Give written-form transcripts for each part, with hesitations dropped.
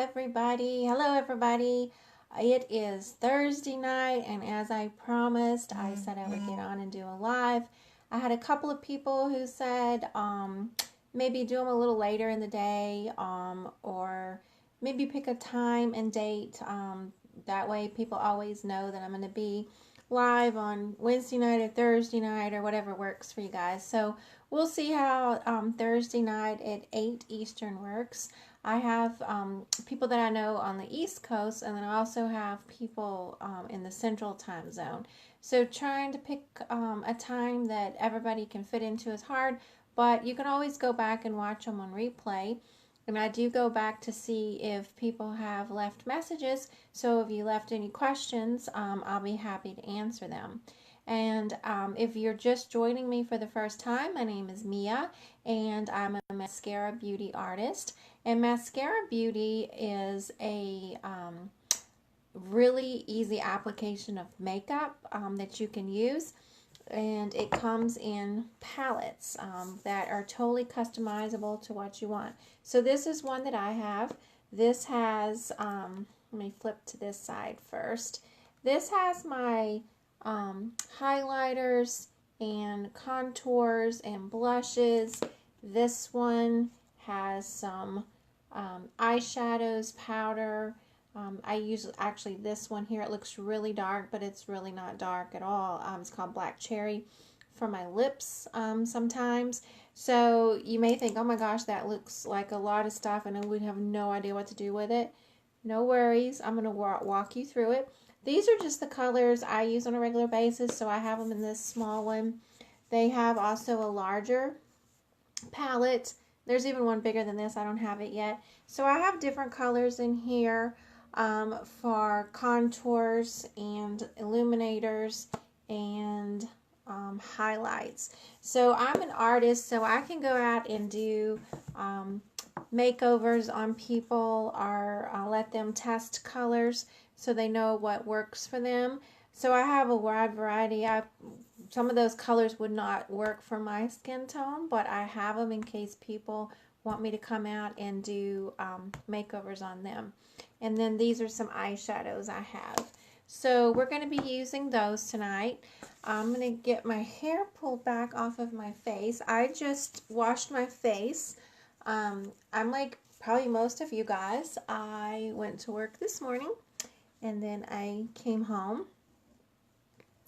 everybody. Hello, everybody. It is Thursday night, and as I promised, I said I would get on and do a live. I had a couple of people who said maybe do them a little later in the day, or maybe pick a time and date. That way, people always know that I'm going to be live on Wednesday night or Thursday night or whatever works for you guys. So we'll see how Thursday night at 8 Eastern works. I have people that I know on the East Coast, and then I also have people in the Central Time Zone. So trying to pick a time that everybody can fit into is hard, but you can always go back and watch them on replay. And I do go back to see if people have left messages. So if you left any questions, I'll be happy to answer them. And if you're just joining me for the first time, my name is Mia, and I'm a mascara beauty artist. And Mascara Beauty is a really easy application of makeup that you can use. And it comes in palettes that are totally customizable to what you want. So this is one that I have. This has, let me flip to this side first. This has my highlighters and contours and blushes. This one has some eyeshadows, powder. I use actually this one here. It looks really dark, but it's really not dark at all. It's called Black Cherry for my lips sometimes. So you may think, oh my gosh, that looks like a lot of stuff and I would have no idea what to do with it. No worries. I'm going to walk you through it. These are just the colors I use on a regular basis, so I have them in this small one. They have also a larger palette. There's even one bigger than this. I don't have it yet. So I have different colors in here for contours and illuminators and highlights. So I'm an artist, so I can go out and do makeovers on people, or let them test colors so they know what works for them. So I have a wide variety. Some of those colors would not work for my skin tone, but I have them in case people want me to come out and do makeovers on them. And then these are some eyeshadows I have. So we're going to be using those tonight. I'm going to get my hair pulled back off of my face. I just washed my face. I'm like probably most of you guys. I went to work this morning, and then I came home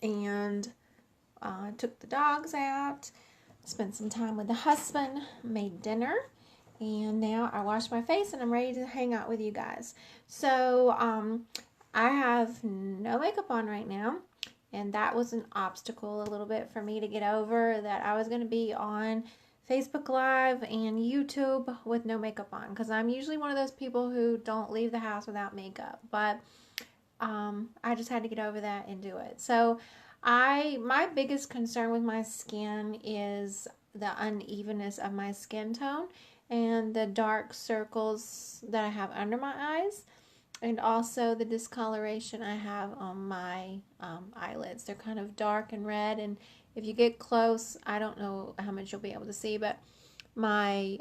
and took the dogs out, spent some time with the husband, made dinner, and now I washed my face and I'm ready to hang out with you guys. So I have no makeup on right now, and that was an obstacle a little bit for me to get over, that I was going to be on Facebook Live and YouTube with no makeup on, because I'm usually one of those people who don't leave the house without makeup, but I just had to get over that and do it. So my biggest concern with my skin is the unevenness of my skin tone and the dark circles that I have under my eyes, and also the discoloration I have on my eyelids. They're kind of dark and red, and if you get close, I don't know how much you'll be able to see, but my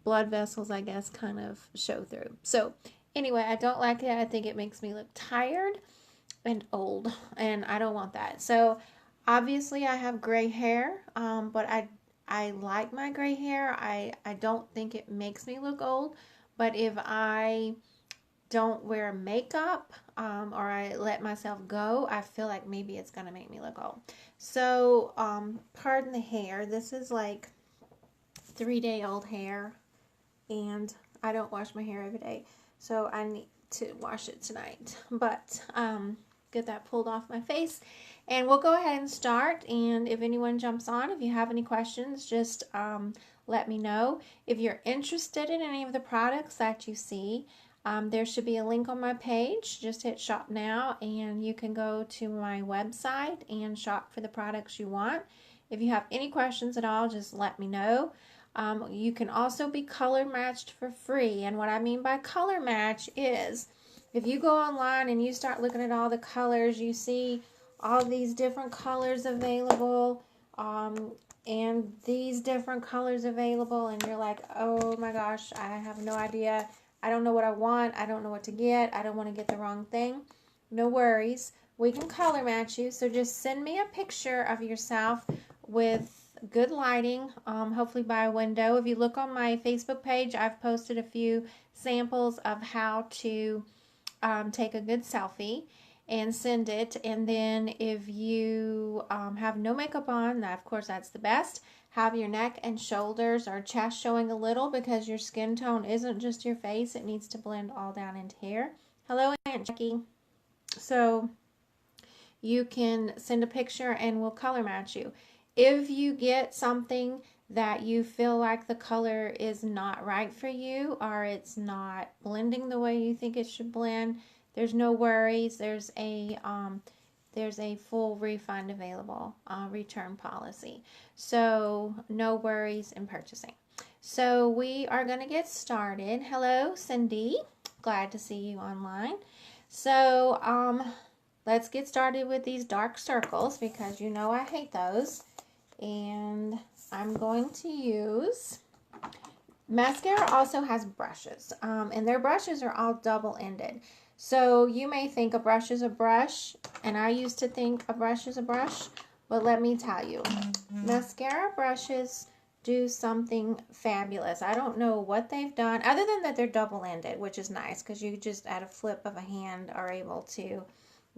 blood vessels, I guess, kind of show through. So anyway, I don't like it. I think it makes me look tired and old, and I don't want that. So obviously I have gray hair, but I like my gray hair. I don't think it makes me look old, but if I don't wear makeup or I let myself go, I feel like maybe it's going to make me look old. So pardon the hair. This is like 3-day-old hair, and I don't wash my hair every day, so I need to wash it tonight. But get that pulled off my face, and we'll go ahead and start. And if anyone jumps on, if you have any questions, just let me know. If you're interested in any of the products that you see, there should be a link on my page. Just hit shop now and you can go to my website and shop for the products you want. If you have any questions at all, just let me know. You can also be color matched for free, and what I mean by color match is if you go online and you start looking at all the colors, you see all these different colors available, and these different colors available, and you're like, oh my gosh, I have no idea I don't know what I want. I don't know what to get. I don't want to get the wrong thing. No worries. We can color match you. So just send me a picture of yourself with good lighting, hopefully by a window. If you look on my Facebook page, I've posted a few samples of how to take a good selfie and send it. And then if you have no makeup on, of course that's the best. Have your neck and shoulders or chest showing a little, because your skin tone isn't just your face. It needs to blend all down into here. Hello, Aunt Jackie. So you can send a picture and we'll color match you. If you get something that you feel like the color is not right for you, or it's not blending the way you think it should blend, there's no worries. There's a full refund available, return policy. So no worries in purchasing. So we are going to get started. Hello, Cindy. Glad to see you online. So let's get started with these dark circles, because you know I hate those. And I'm going to use, mascara also has brushes, and their brushes are all double-ended. So you may think a brush is a brush, and I used to think a brush is a brush, but let me tell you, mascara brushes do something fabulous. I don't know what they've done, other than that they're double-ended, which is nice, because you just at a flip of a hand are able to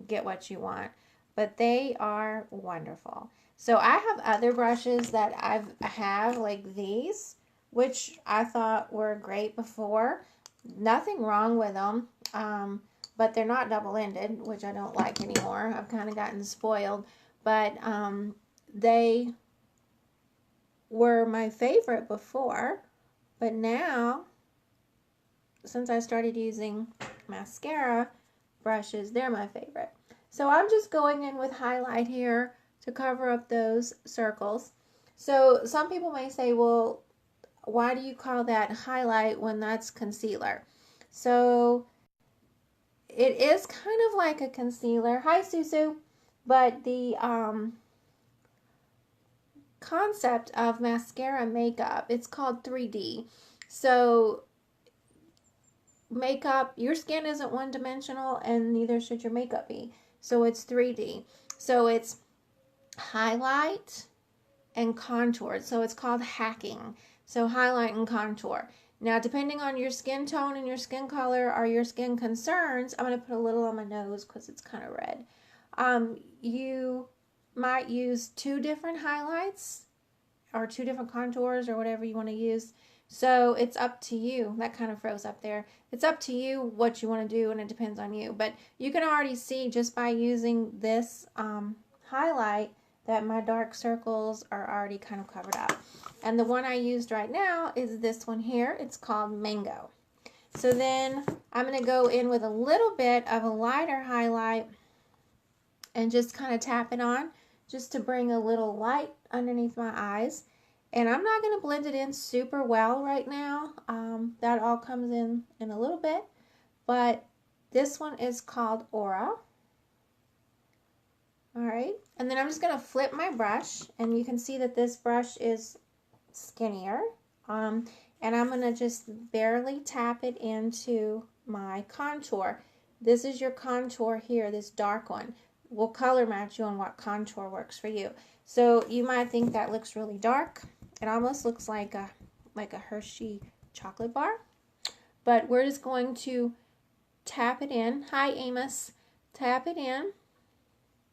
get what you want. But they are wonderful. So I have other brushes that I have, like these, which I thought were great before. Nothing wrong with them, but they're not double-ended, which I don't like anymore. I've kind of gotten spoiled. But they were my favorite before, but now, since I started using mascara brushes, they're my favorite. So I'm just going in with highlight here to cover up those circles. So some people may say, well, why do you call that highlight when that's concealer? So it is kind of like a concealer. Hi, Susu. But the concept of mascara makeup, it's called 3D. So makeup, your skin isn't one-dimensional, and neither should your makeup be. So it's 3D. So it's highlight and contour. So it's called hacking. So highlight and contour. Now, depending on your skin tone and your skin color or your skin concerns, I'm going to put a little on my nose because it's kind of red. You might use 2 different highlights or 2 different contours or whatever you want to use. So it's up to you. That kind of froze up there. It's up to you what you want to do, and it depends on you. But you can already see just by using this highlight that my dark circles are already kind of covered up. And the one I used right now is this one here. It's called Mango. So then I'm going to go in with a little bit of a lighter highlight and just kind of tap it on, just to bring a little light underneath my eyes. And I'm not going to blend it in super well right now. That all comes in a little bit. But this one is called Aura. Alright, and then I'm just going to flip my brush, and you can see that this brush is skinnier. And I'm going to just barely tap it into my contour. This is your contour here, this dark one. We'll color match you on what contour works for you. So you might think that looks really dark. It almost looks like a Hershey chocolate bar. But we're just going to tap it in. Hi, Amos. Tap it in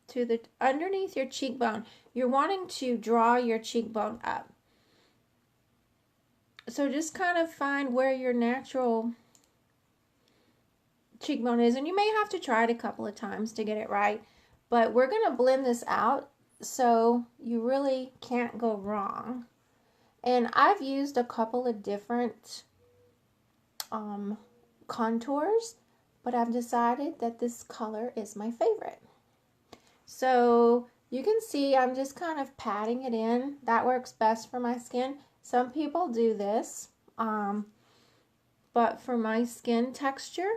to the underneath your cheekbone. You're wanting to draw your cheekbone up. So just kind of find where your natural cheekbone is. And you may have to try it a couple of times to get it right. But we're going to blend this out so you really can't go wrong. And I've used a couple of different contours, but I've decided that this color is my favorite. So you can see I'm just kind of patting it in. That works best for my skin. Some people do this, but for my skin texture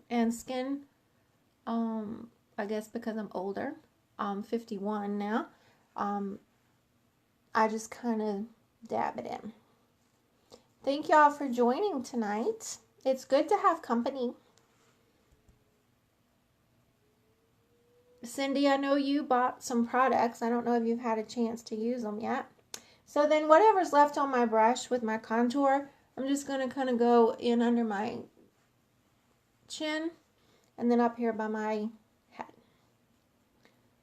and skin, I guess because I'm older, I'm 51 now, I just kind of dab it in. Thank y'all for joining tonight. It's good to have company. Cindy, I know you bought some products. I don't know if you've had a chance to use them yet. So then whatever's left on my brush with my contour, I'm just going to kind of go in under my chin and then up here by my head,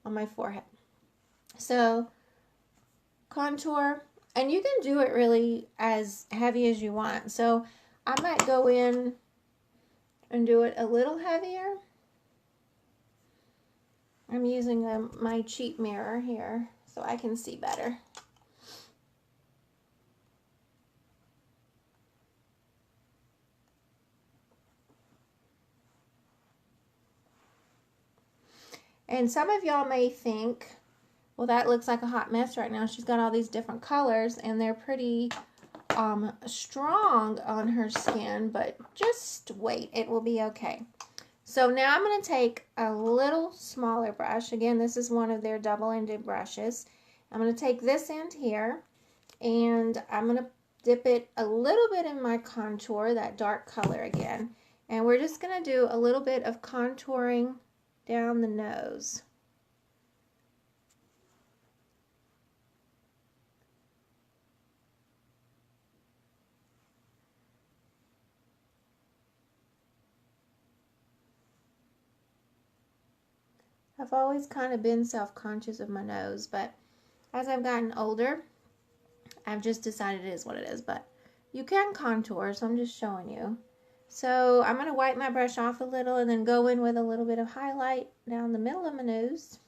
on my forehead. So contour, and you can do it really as heavy as you want. So I might go in and do it a little heavier. I'm using my cheap mirror here so I can see better. And some of y'all may think, well, that looks like a hot mess right now. She's got all these different colors and they're pretty strong on her skin, but just wait, it will be okay. So now I'm going to take a little smaller brush. Again, this is one of their double-ended brushes. I'm going to take this end here and I'm going to dip it a little bit in my contour, that dark color again. And we're just going to do a little bit of contouring down the nose. I've always kind of been self-conscious of my nose, but as I've gotten older, I've just decided it is what it is. But you can contour, so I'm just showing you. So I'm going to wipe my brush off a little and then go in with a little bit of highlight down the middle of my nose.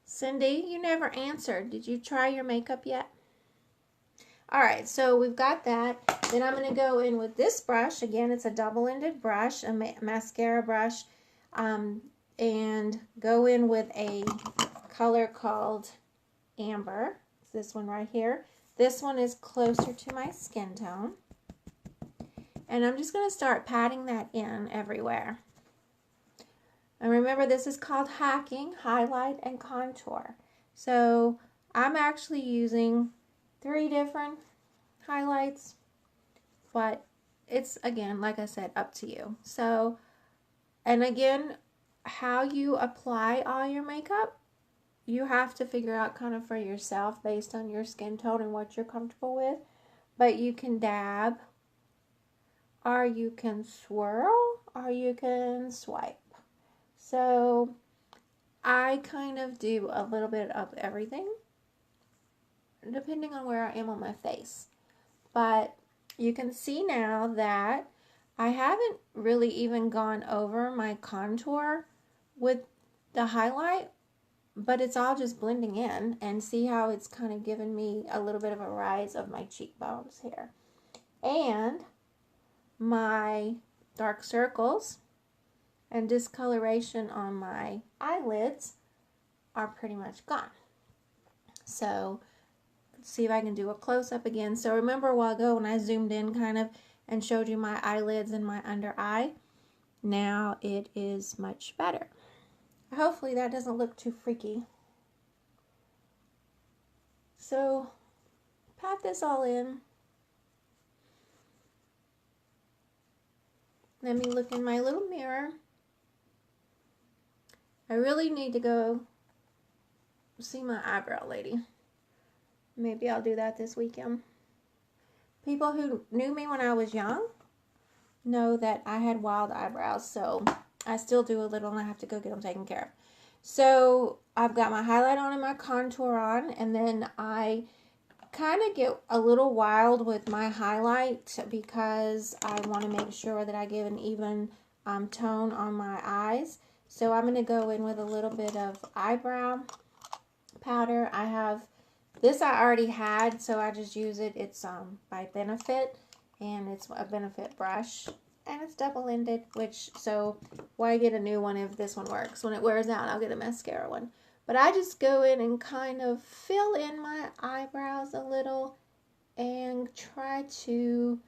Cindy, you never answered. Did you try your makeup yet? Alright, so we've got that. Then I'm going to go in with this brush. Again, it's a double-ended brush, a mascara brush. And go in with a color called Amber. It's this one right here. This one is closer to my skin tone. And I'm just going to start patting that in everywhere. And remember, this is called hacking, highlight, and contour. So I'm actually using 3 different highlights, but it's, again, like I said, up to you. So, and again, how you apply all your makeup, you have to figure out kind of for yourself based on your skin tone and what you're comfortable with. But you can dab, or you can swirl, or you can swipe. So I kind of do a little bit of everything depending on where I am on my face. But you can see now that I haven't really even gone over my contour with the highlight, but it's all just blending in, and see how it's kind of given me a little bit of a rise of my cheekbones here. And my dark circles and discoloration on my eyelids are pretty much gone. So let's see if I can do a close-up again. So remember a while ago when I zoomed in kind of and showed you my eyelids and my under eye? Now it is much better. Hopefully that doesn't look too freaky. So pat this all in. Let me look in my little mirror. I really need to go see my eyebrow lady. Maybe I'll do that this weekend. People who knew me when I was young know that I had wild eyebrows, so I still do a little and I have to go get them taken care of. So I've got my highlight on and my contour on, and then I kind of get a little wild with my highlight because I want to make sure that I give an even tone on my eyes. So I'm going to go in with a little bit of eyebrow powder. I have this, I already had, so I just use it. It's by Benefit, and it's a Benefit brush, and it's double-ended, which, so why get a new one if this one works? When it wears out, I'll get a mascara one. But I just go in and kind of fill in my eyebrows a little and try to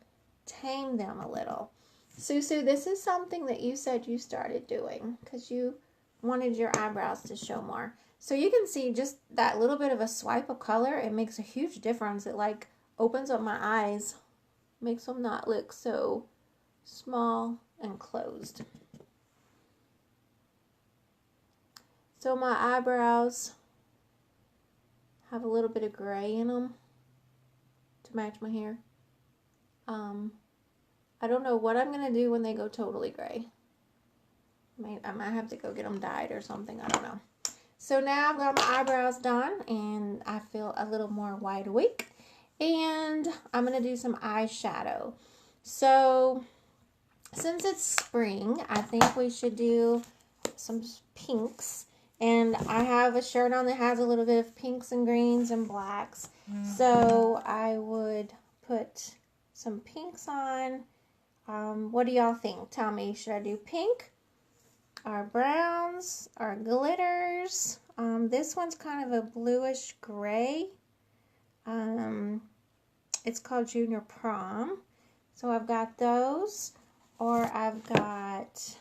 tame them a little. Susu, this is something that you said you started doing because you wanted your eyebrows to show more. So you can see just that little bit of a swipe of color, it makes a huge difference. It like opens up my eyes, makes them not look so small and closed. So my eyebrows have a little bit of gray in them to match my hair. I don't know what I'm going to do when they go totally gray. I might have to go get them dyed or something. I don't know. So now I've got my eyebrows done and I feel a little more wide awake. And I'm going to do some eyeshadow. So since it's spring, I think we should do some pinks. And I have a shirt on that has a little bit of pinks and greens and blacks. So I would put some pinks on. What do y'all think? Tell me, should I do pink, or browns, or glitters? This one's kind of a bluish gray. It's called Junior Prom. So I've got those, or I've got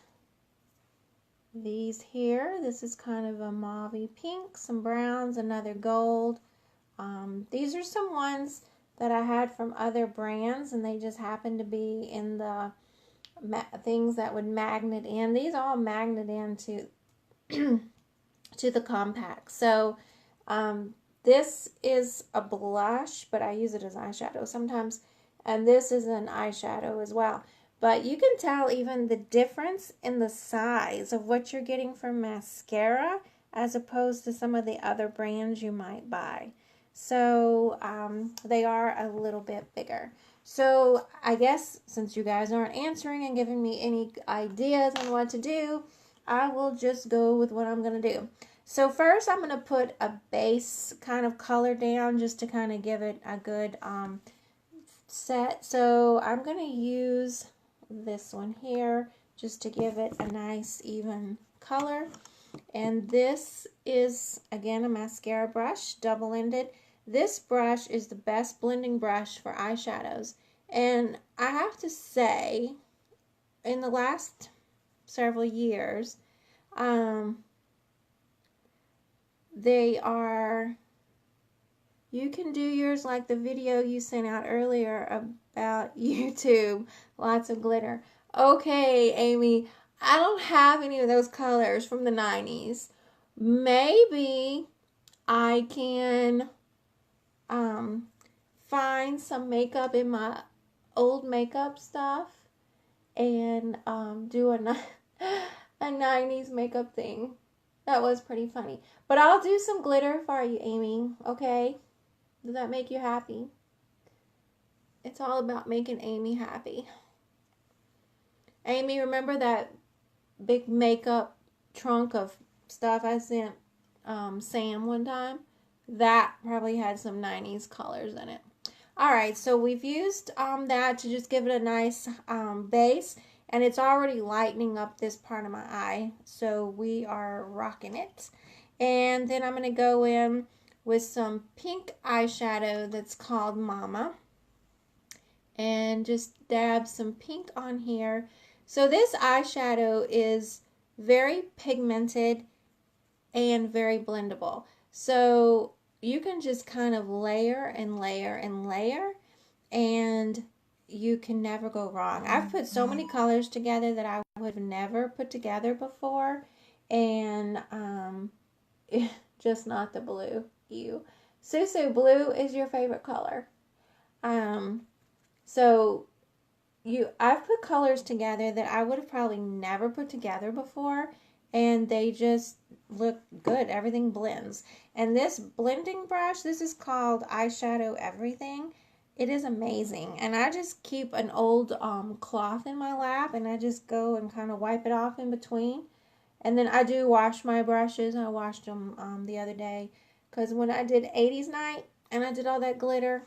these here. This is kind of a mauvey pink, some browns, another gold. These are some ones that I had from other brands, and they just happen to be in the things that would magnet in. These all magnet into to the compact. So this is a blush, but I use it as eyeshadow sometimes, and this is an eyeshadow as well. But you can tell even the difference in the size of what you're getting from mascara as opposed to some of the other brands you might buy. So they are a little bit bigger. So I guess since you guys aren't answering and giving me any ideas on what to do, I will just go with what I'm going to do. So first I'm going to put a base kind of color down just to kind of give it a good set. So I'm going to use this one here just to give it a nice even color. And this is, again, a mascara brush, double-ended. This brush is the best blending brush for eyeshadows. And I have to say, in the last several years, they are, you can do yours like the video you sent out earlier about YouTube, lots of glitter. Okay, Amy, I don't have any of those colors from the 90s. Maybe I can find some makeup in my old makeup stuff and do a 90s makeup thing. That was pretty funny. But I'll do some glitter for you, Amy, okay? Does that make you happy? It's all about making Amy happy. Amy, remember that big makeup trunk of stuff I sent Sam one time? That probably had some 90s colors in it. Alright, so we've used that to just give it a nice base. And it's already lightening up this part of my eye. So we are rocking it. And then I'm going to go in with some pink eyeshadow that's called Mama. And just dab some pink on here. So this eyeshadow is very pigmented and very blendable. So you can just kind of layer and layer and layer, and you can never go wrong. I've put so many colors together that I would have never put together before, and just not the blue. Ew. Susu, blue is your favorite color. So I've put colors together that I would have probably never put together before, and they just look good. Everything blends. And this blending brush, this is called Eyeshadow Everything. It is amazing. And I just keep an old cloth in my lap, and I just go and kind of wipe it off in between. And then I do wash my brushes. I washed them the other day, because when I did 80s night and I did all that glitter,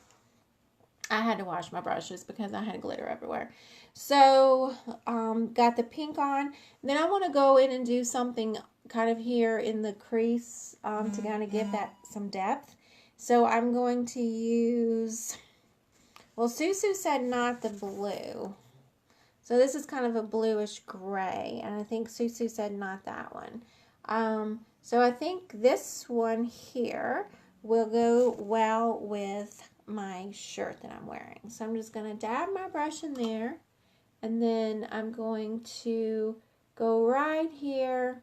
I had to wash my brushes because I had glitter everywhere. So, got the pink on. Then I want to go in and do something kind of here in the crease to kind of give that some depth. So I'm going to use, well, Susu said not the blue. So this is kind of a bluish gray. And I think Susu said not that one. So I think this one here will go well with my shirt that I'm wearing. So I'm just going to dab my brush in there, and then I'm going to go right here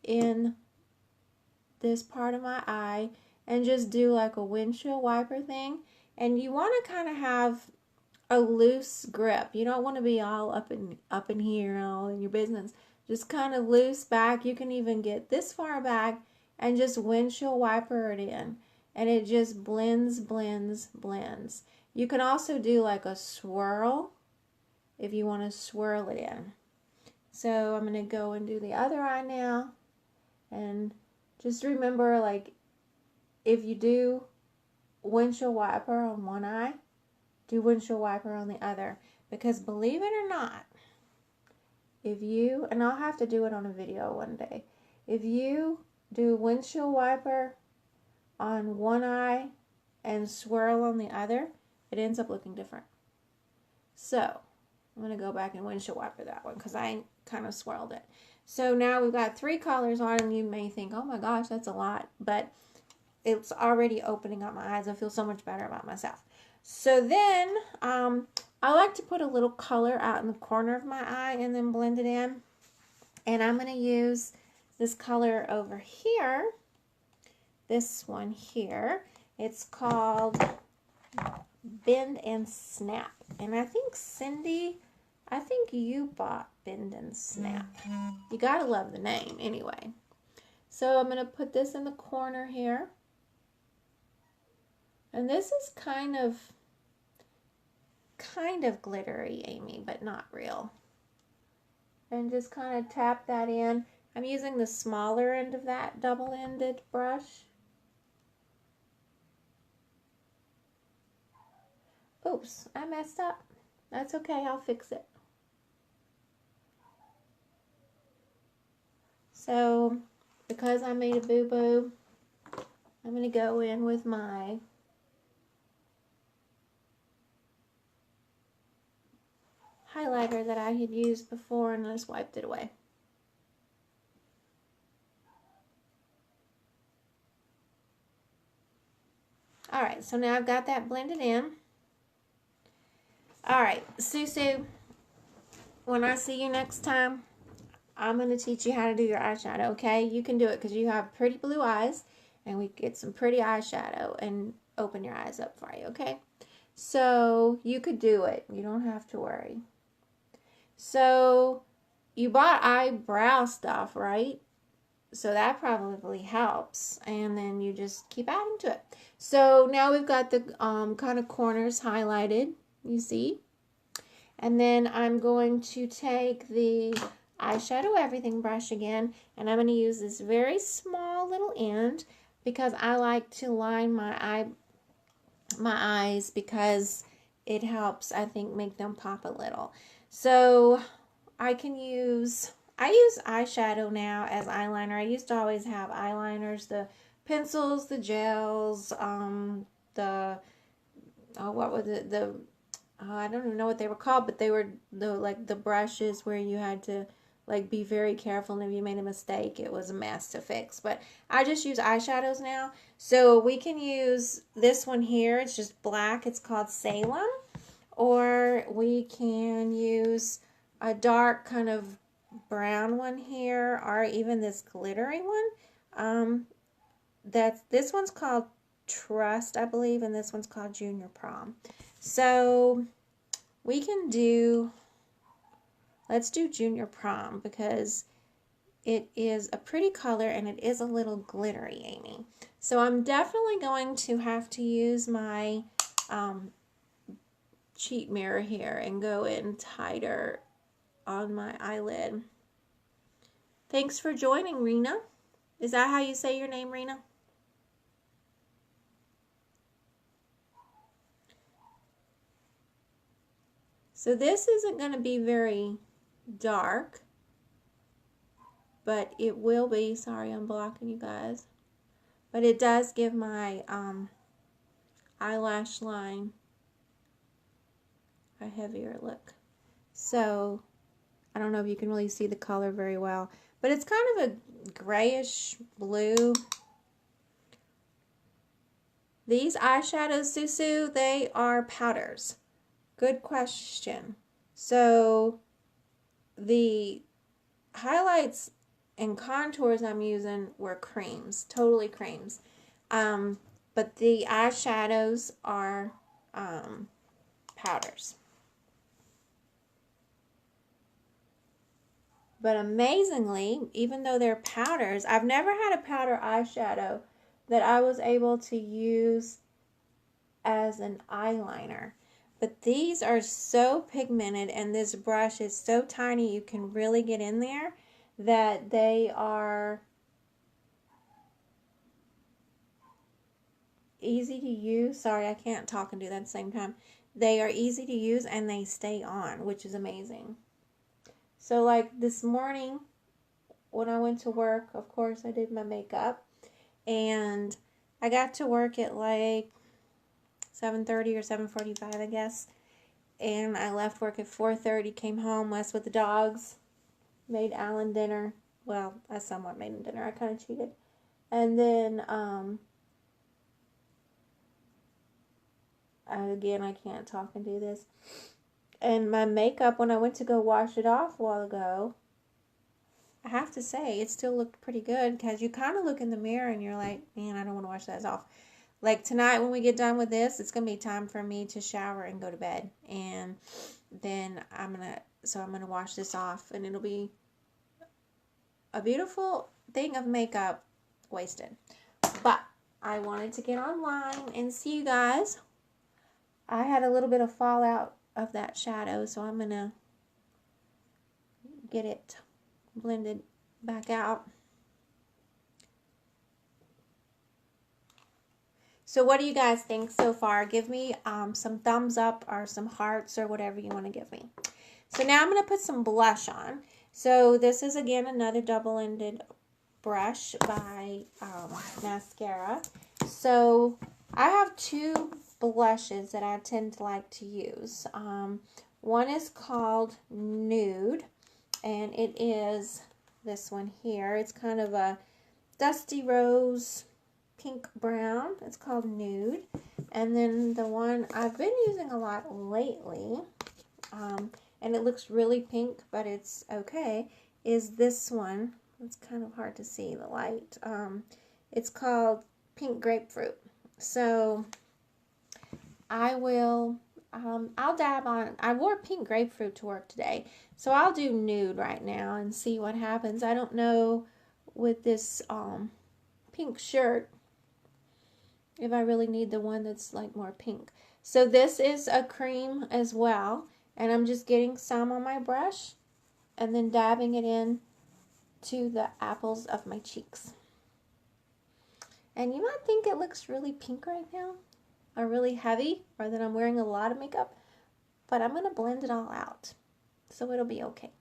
in this part of my eye and just do like a windshield wiper thing. And you want to kind of have a loose grip. You don't want to be all up in here, all in your business. Just kind of loose back. You can even get this far back and just windshield wiper it in. And it just blends, blends, blends. You can also do like a swirl if you want to swirl it in. So I'm going to go and do the other eye now. And just remember, like, if you do windshield wiper on one eye, do windshield wiper on the other. Because believe it or not, if you, and I'll have to do it on a video one day, if you do windshield wiper on one eye and swirl on the other, it ends up looking different. So I'm going to go back and windshield wiper that one because I kind of swirled it. So now we've got 3 colors on, and you may think, oh my gosh, that's a lot. But it's already opening up my eyes. I feel so much better about myself. So then I like to put a little color out in the corner of my eye and then blend it in. And I'm going to use this color over here. This one here. It's called Bend and Snap. And I think Cindy, I think you bought Bend and Snap. You gotta love the name anyway. So I'm gonna put this in the corner here. And this is kind of glittery, Amy, but not real. And just kind of tap that in. I'm using the smaller end of that double-ended brush. Oops, I messed up. That's okay, I'll fix it. So, because I made a boo-boo, I'm going to go in with my highlighter that I had used before and just wiped it away. Alright, so now I've got that blended in. Alright, Susu, when I see you next time, I'm going to teach you how to do your eyeshadow, okay? You can do it because you have pretty blue eyes, and we get some pretty eyeshadow and open your eyes up for you, okay? So, you could do it. You don't have to worry. So, you bought eyebrow stuff, right? So, that probably helps. And then you just keep adding to it. So, now we've got the kind of corners highlighted, you see? And then I'm going to take the eyeshadow everything brush again, and I'm going to use this very small little end because I like to line my eyes because it helps, I think, make them pop a little. So I use eyeshadow now as eyeliner. I used to always have eyeliners, the pencils, the gels, I don't even know what they were called, but they were the brushes where you had to like be very careful, and if you made a mistake, it was a mess to fix. But I just use eyeshadows now. So we can use this one here. It's just black. It's called Salem. Or we can use a dark kind of brown one here, or even this glittery one. This one's called Trust, I believe, and this one's called Junior Prom. So we can let's do Junior Prom because it is a pretty color and it is a little glittery, Amy. So I'm definitely going to have to use my cheat mirror here and go in tighter on my eyelid. Thanks for joining, Rena. Is that how you say your name, Rena? So this isn't going to be very dark, but it will be. Sorry, I'm blocking you guys. But it does give my eyelash line a heavier look. So I don't know if you can really see the color very well, but it's kind of a grayish blue. These eyeshadows, Susu, they are powders. Good question. So the highlights and contours I'm using were creams, totally creams. But the eyeshadows are powders. But amazingly, even though they're powders, I've never had a powder eyeshadow that I was able to use as an eyeliner. But these are so pigmented, and this brush is so tiny you can really get in there, that they are easy to use. Sorry, I can't talk and do that at the same time. They are easy to use and they stay on, which is amazing. So like this morning when I went to work, of course I did my makeup, and I got to work at like 7:30 or 7:45, I guess. And I left work at 4:30, came home, messed with the dogs, made Alan dinner. Well, I somewhat made him dinner. I kind of cheated. And then, again, I can't talk and do this. And my makeup, when I went to go wash it off a while ago, I have to say, it still looked pretty good, because you kind of look in the mirror and you're like, man, I don't want to wash that off. Like tonight when we get done with this, it's going to be time for me to shower and go to bed. And then I'm going to wash this off, and it'll be a beautiful thing of makeup wasted. But I wanted to get online and see you guys. I had a little bit of fallout of that shadow, so I'm going to get it blended back out. So what do you guys think so far? Give me some thumbs up or some hearts or whatever you want to give me. So now I'm going to put some blush on. So this is again another double-ended brush by Maskcara. So I have two blushes that I tend to like to use. One is called Nude, and it is this one here. It's kind of a dusty rose pink brown. It's called Nude. And then the one I've been using a lot lately, and it looks really pink, but it's okay, is this one. It's kind of hard to see the light. It's called Pink Grapefruit. So I will, I'll dab on, I wore Pink Grapefruit to work today, so I'll do Nude right now and see what happens. I don't know with this pink shirt if I really need the one that's like more pink. So this is a cream as well, and I'm just getting some on my brush and then dabbing it in to the apples of my cheeks. And you might think it looks really pink right now, or really heavy, or that I'm wearing a lot of makeup, but I'm going to blend it all out, so it'll be okay.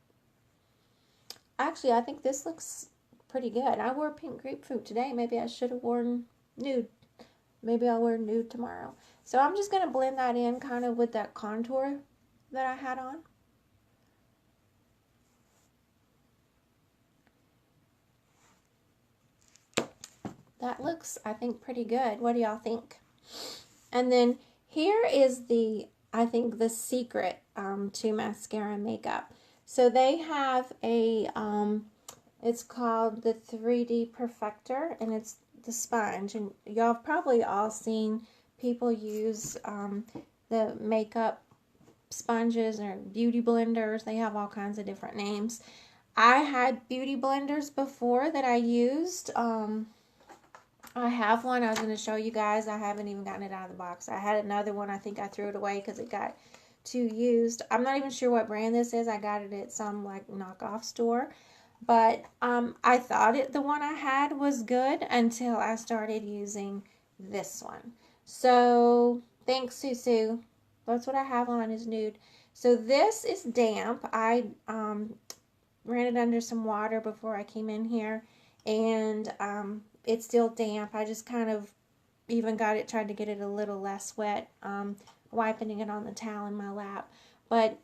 Actually, I think this looks pretty good. I wore Pink Grapefruit today. Maybe I should have worn Nude. Maybe I'll wear Nude tomorrow. So I'm just going to blend that in kind of with that contour that I had on. That looks, I think, pretty good. What do y'all think? And then here is the, I think, the secret to Maskcara Makeup. So they have a, it's called the 3D Perfector, and it's the sponge. And y'all have probably all seen people use the makeup sponges or beauty blenders. They have all kinds of different names. I had beauty blenders before that I used. I have one. I was going to show you guys. I haven't even gotten it out of the box. I had another one. I think I threw it away because it got too used. I'm not even sure what brand this is. I got it at some like knockoff store. But I thought the one I had was good until I started using this one. So thanks, Susu. That's what I have on is Nude. So this is damp. I ran it under some water before I came in here, and it's still damp. I just kind of even tried to get it a little less wet, wiping it on the towel in my lap. But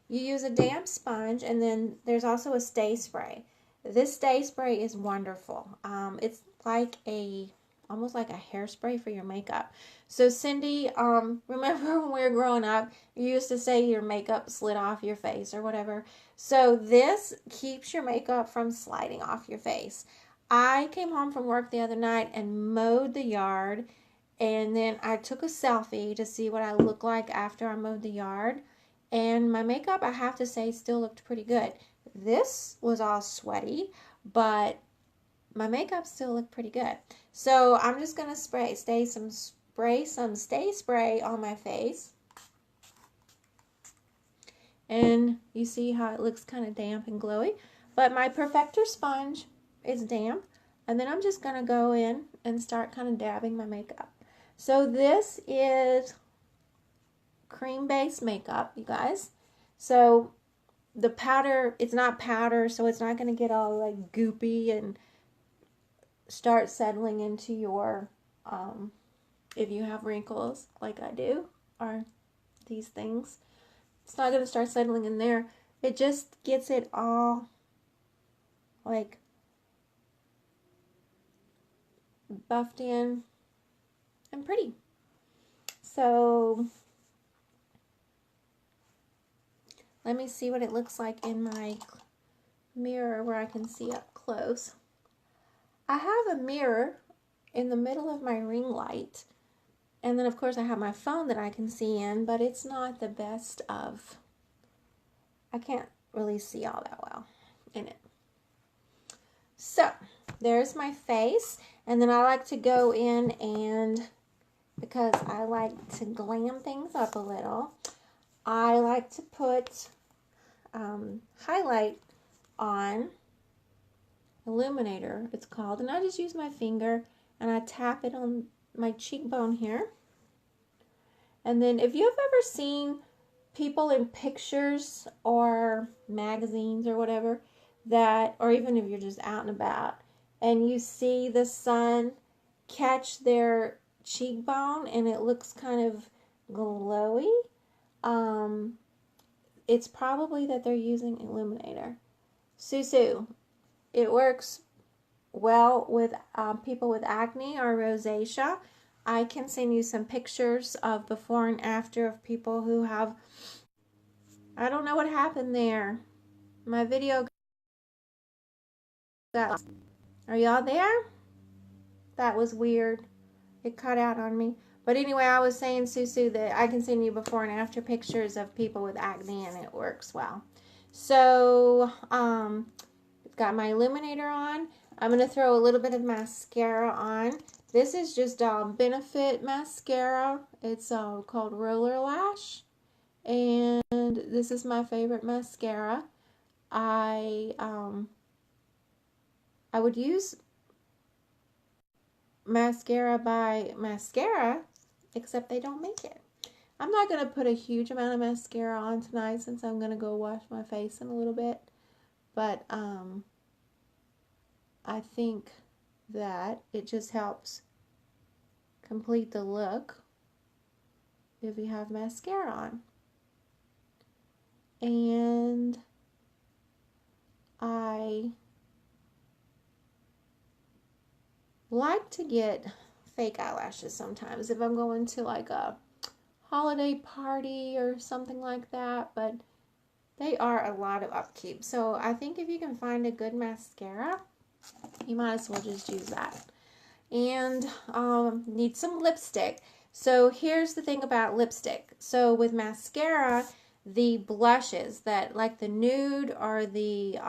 you use a damp sponge, and then there's also a stay spray. This stay spray is wonderful. It's like a almost like a hairspray for your makeup. So Cindy, remember when we were growing up, you used to say your makeup slid off your face or whatever. So this keeps your makeup from sliding off your face. I came home from work the other night and mowed the yard, and then I took a selfie to see what I look like after I mowed the yard. And my makeup, I have to say, still looked pretty good. This was all sweaty, but my makeup still looked pretty good. So I'm just gonna spray some stay spray on my face. And you see how it looks kind of damp and glowy. But my perfector sponge is damp. And then I'm just gonna go in and start kind of dabbing my makeup. So this is cream-based makeup, you guys. So the powder, it's not powder, so it's not gonna get all like goopy and start settling into your, if you have wrinkles like I do, or these things, it's not going to start settling in there. It just gets it all like buffed in and pretty. So let me see what it looks like in my mirror where I can see up close. I have a mirror in the middle of my ring light, and then of course I have my phone that I can see in, but it's not the best of, I can't really see all that well in it. So there's my face, and then I like to go in, and because I like to glam things up a little, I like to put highlight on, illuminator it's called, and I just use my finger and I tap it on my cheekbone here. And then if you've ever seen people in pictures or magazines or whatever, that, or even if you're just out and about and you see the sun catch their cheekbone and it looks kind of glowy, it's probably that they're using illuminator. Susu. It works well with people with acne or rosacea. I can send you some pictures of before and after of people who have, I don't know what happened there. My video got, are y'all there? That was weird. It cut out on me. But anyway, I was saying, Susu, that I can send you before and after pictures of people with acne and it works well. So, got my illuminator on. I'm going to throw a little bit of mascara on. This is just Benefit mascara. It's called Roller Lash. And this is my favorite mascara. I would use mascara by Maskcara, except they don't make it. I'm not going to put a huge amount of mascara on tonight since I'm going to go wash my face in a little bit. But I think that it just helps complete the look if you have mascara on. And I like to get fake eyelashes sometimes if I'm going to like a holiday party or something like that, but they are a lot of upkeep. So I think if you can find a good mascara, you might as well just use that. And need some lipstick. So here's the thing about lipstick. So with mascara, the blushes that like the nude or the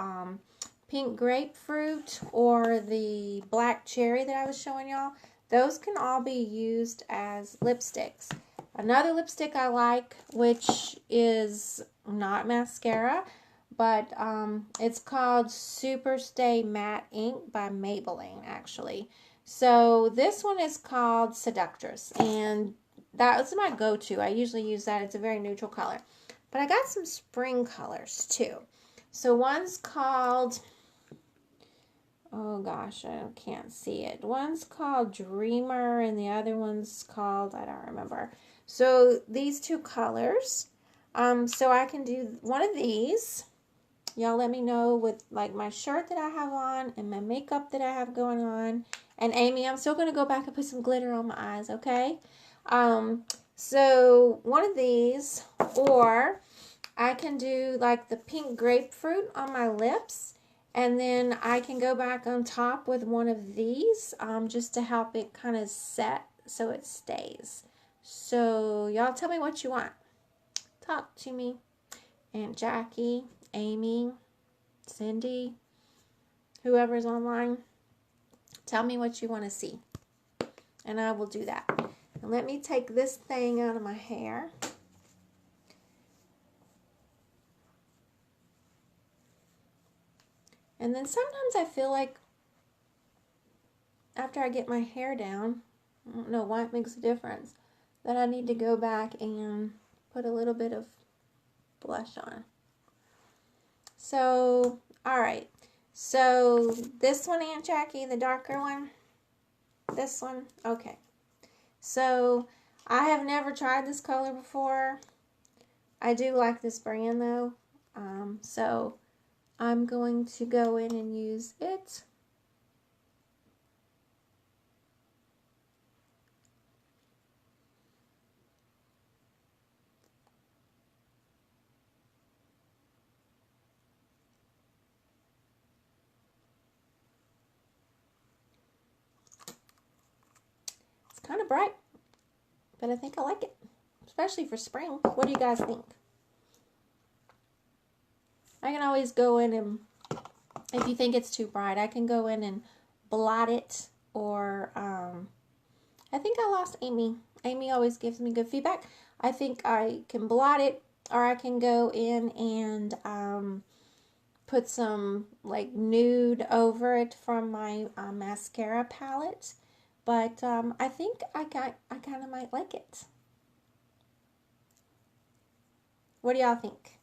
pink grapefruit or the black cherry that I was showing y'all, those can all be used as lipsticks. Another lipstick I like, which is not mascara, but it's called Super Stay Matte Ink by Maybelline, actually. So this one is called Seductress, and that's my go-to. I usually use that. It's a very neutral color. But I got some spring colors, too. So one's called, oh gosh, I can't see it. One's called Dreamer, and the other one's called, I don't remember. So these two colors, so I can do one of these. Y'all let me know with like my shirt that I have on and my makeup that I have going on And Amy, I'm still going to go back and put some glitter on my eyes, okay? So one of these, or I can do like the pink grapefruit on my lips, and then I can go back on top with one of these just to help it kind of set so it stays. So y'all tell me what you want. Talk to me. Aunt Jackie, Amy, Cindy, whoever's online, tell me what you want to see, and I will do that. And let me take this thing out of my hair. And then sometimes I feel like after I get my hair down, I don't know why it makes a difference, that I need to go back and put a little bit of blush on. So, alright. So, this one, Aunt Jackie, the darker one. This one. Okay. So, I have never tried this color before. I do like this brand, though. So, I'm going to go in and use it. Kind of bright, but I think I like it, especially for spring. What do you guys think? I can always go in and, if you think it's too bright, I can go in and blot it, or I think I lost Amy. Amy always gives me good feedback. I think I can blot it, or I can go in and put some like nude over it from my mascara palette. But I think I kind of might like it. What do y'all think?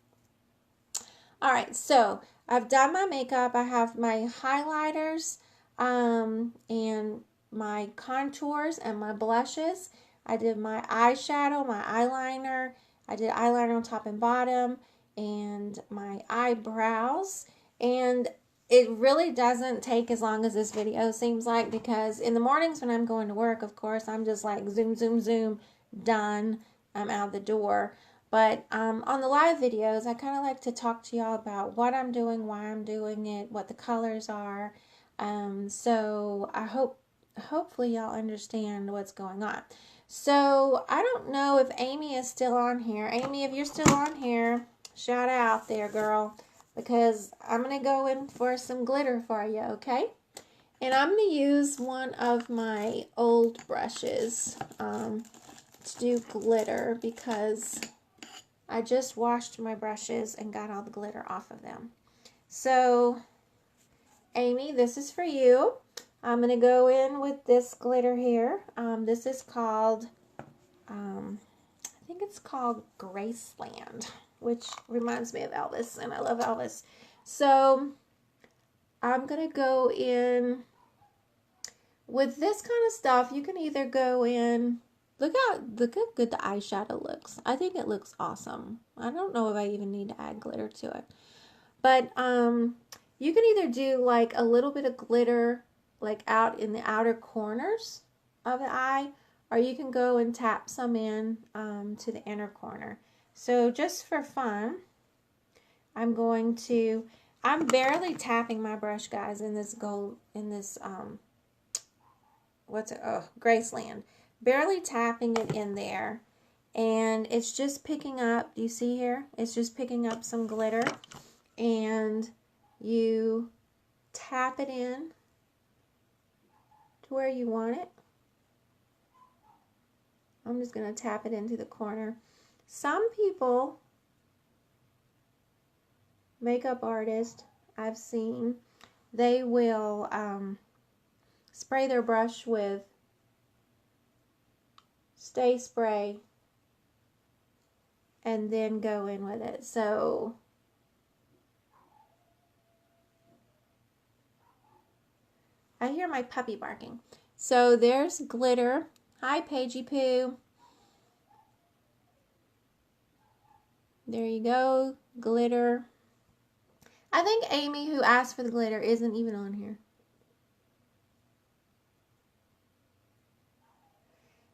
All right, so I've done my makeup. I have my highlighters and my contours and my blushes. I did my eyeshadow, my eyeliner. I did eyeliner on top and bottom, and my eyebrows. And it really doesn't take as long as this video seems like, because in the mornings when I'm going to work, of course, I'm just like zoom, zoom, zoom, done. I'm out the door. But on the live videos, I kind of like to talk to y'all about what I'm doing, why I'm doing it, what the colors are. So I hopefully y'all understand what's going on. So I don't know if Amy is still on here. Amy, if you're still on here, shout out there, girl. Because I'm going to go in for some glitter for you, okay? And I'm going to use one of my old brushes to do glitter, because I just washed my brushes and got all the glitter off of them. So, Amy, this is for you. I'm going to go in with this glitter here. This is called, I think it's called Graceland, which reminds me of Elvis, and I love Elvis. So, I'm going to go in with this kind of stuff. You can either go in, look how good the eyeshadow looks. I think it looks awesome. I don't know if I even need to add glitter to it. But you can either do like a little bit of glitter like out in the outer corners of the eye, or you can go and tap some in to the inner corner. So just for fun, I'm barely tapping my brush, guys, in this Graceland. Barely tapping it in there. And it's just picking up, do you see here? It's just picking up some glitter. And you tap it in to where you want it. I'm just going to tap it into the corner. Some people, makeup artists I've seen, they will spray their brush with Stay Spray and then go in with it. So I hear my puppy barking. So there's glitter. Hi, Paigey Poo. There you go, glitter. I think Amy, who asked for the glitter, isn't even on here.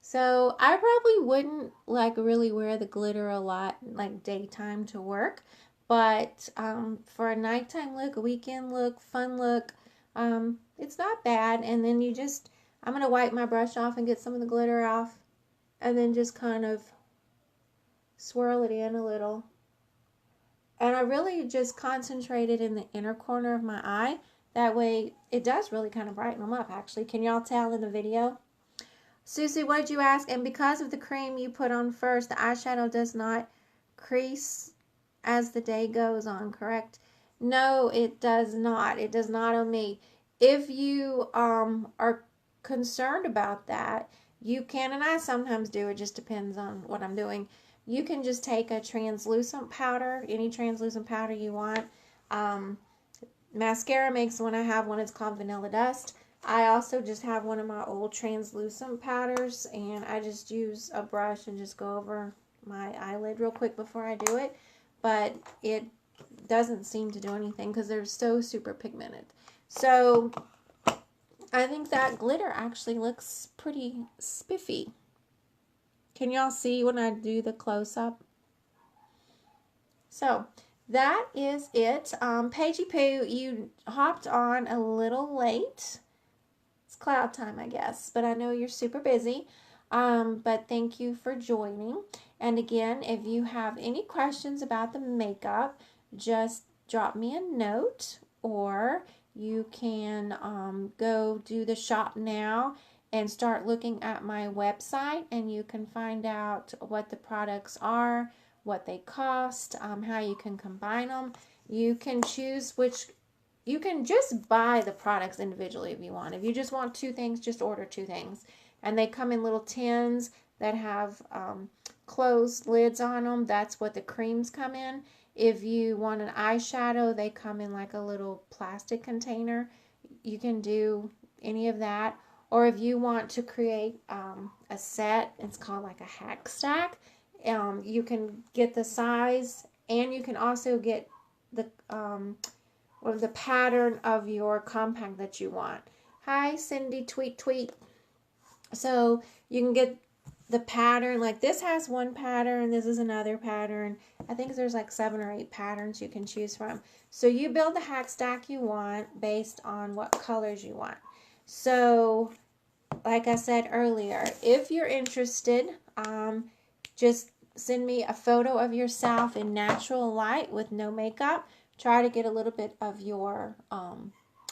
So I probably wouldn't like really wear the glitter a lot like daytime to work, but for a nighttime look, a weekend look, fun look, it's not bad. And then I'm gonna wipe my brush off and get some of the glitter off, and then just kind of swirl it in a little. And I really just concentrated in the inner corner of my eye. That way it does really kind of brighten them up actually. Can y'all tell in the video? Susie, what did you ask? And because of the cream you put on first, the eyeshadow does not crease as the day goes on, correct? No, it does not. It does not on me. If you are concerned about that, you can, and I sometimes do, it just depends on what I'm doing. You can just take a translucent powder, any translucent powder you want. Mascara makes one. I have one. It's called Vanilla Dust. I also just have one of my old translucent powders, and I just use a brush and just go over my eyelid real quick before I do it. But it doesn't seem to do anything because they're so super pigmented. So I think that glitter actually looks pretty spiffy. Can y'all see when I do the close-up? So that is it. Paigey Poo, you hopped on a little late. It's cloud time, I guess, but I know you're super busy. But thank you for joining. And again, if you have any questions about the makeup, just drop me a note, or you can go do the shop now and start looking at my website, and you can find out what the products are, what they cost, how you can combine them. You can choose which. You can just buy the products individually if you want. If you just want 2 things, just order 2 things. And they come in little tins that have closed lids on them. That's what the creams come in. If you want an eyeshadow, they come in like a little plastic container. You can do any of that. Or if you want to create a set, it's called like a hack stack. You can get the size, and you can also get the or the pattern of your compact that you want. Hi, Cindy, tweet. So you can get the pattern, like this has one pattern, this is another pattern. I think there's like 7 or 8 patterns you can choose from. So you build the hack stack you want based on what colors you want. So like I said earlier, if you're interested, just send me a photo of yourself in natural light with no makeup. Try to get a little bit of your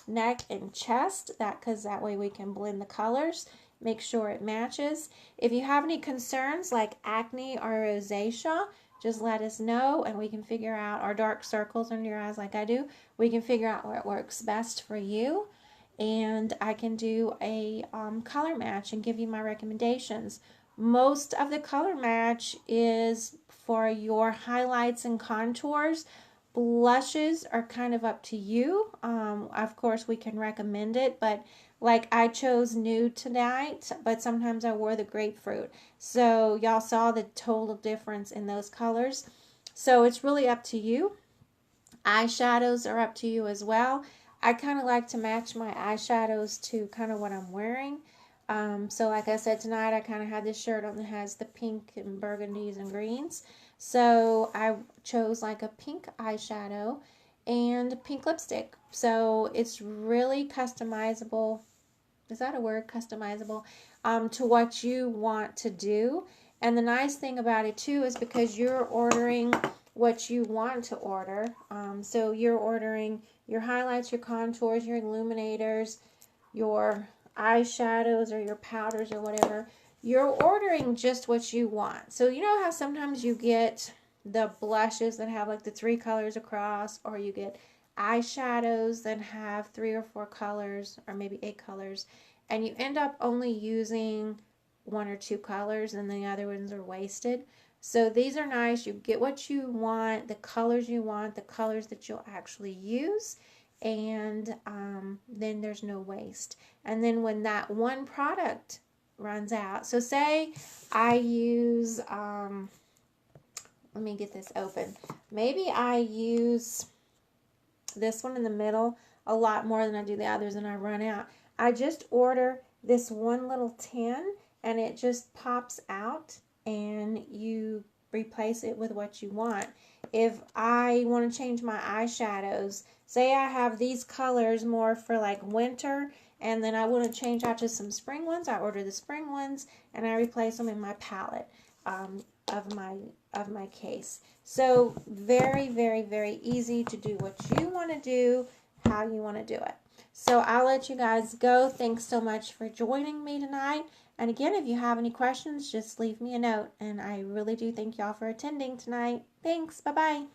neck and chest, because that way we can blend the colors, make sure it matches. If you have any concerns like acne or rosacea, just let us know, and we can figure out, or dark circles under your eyes like I do, we can figure out what works best for you. And I can do a color match and give you my recommendations. Most of the color match is for your highlights and contours. Blushes are kind of up to you. Of course, we can recommend it, but like I chose nude tonight, but sometimes I wore the grapefruit. So y'all saw the total difference in those colors. So it's really up to you. Eyeshadows are up to you as well. I kind of like to match my eyeshadows to kind of what I'm wearing. So like I said, tonight I kind of had this shirt on that has the pink and burgundies and greens. So I chose like a pink eyeshadow and pink lipstick. So it's really customizable. Is that a word? Customizable to what you want to do. And the nice thing about it too is because you're ordering what you want to order. So you're ordering your highlights, your contours, your illuminators, your eyeshadows or your powders or whatever. You're ordering just what you want. So you know how sometimes you get the blushes that have like the 3 colors across, or you get eyeshadows that have 3 or 4 colors, or maybe 8 colors, and you end up only using 1 or 2 colors and the other ones are wasted. So these are nice. You get what you want, the colors you want, the colors that you'll actually use, and then there's no waste. And then when that one product runs out, so say I use, let me get this open. Maybe I use this one in the middle a lot more than I do the others, and I run out. I just order this one little tin, and it just pops out, and you replace it with what you want. If I want to change my eyeshadows, say I have these colors more for like winter, and then I want to change out to some spring ones, I order the spring ones and I replace them in my palette of my case. So very, very, very easy to do what you want to do, how you want to do it. So I'll let you guys go. Thanks so much for joining me tonight. And again, if you have any questions, just leave me a note. And I really do thank y'all for attending tonight. Thanks. Bye-bye.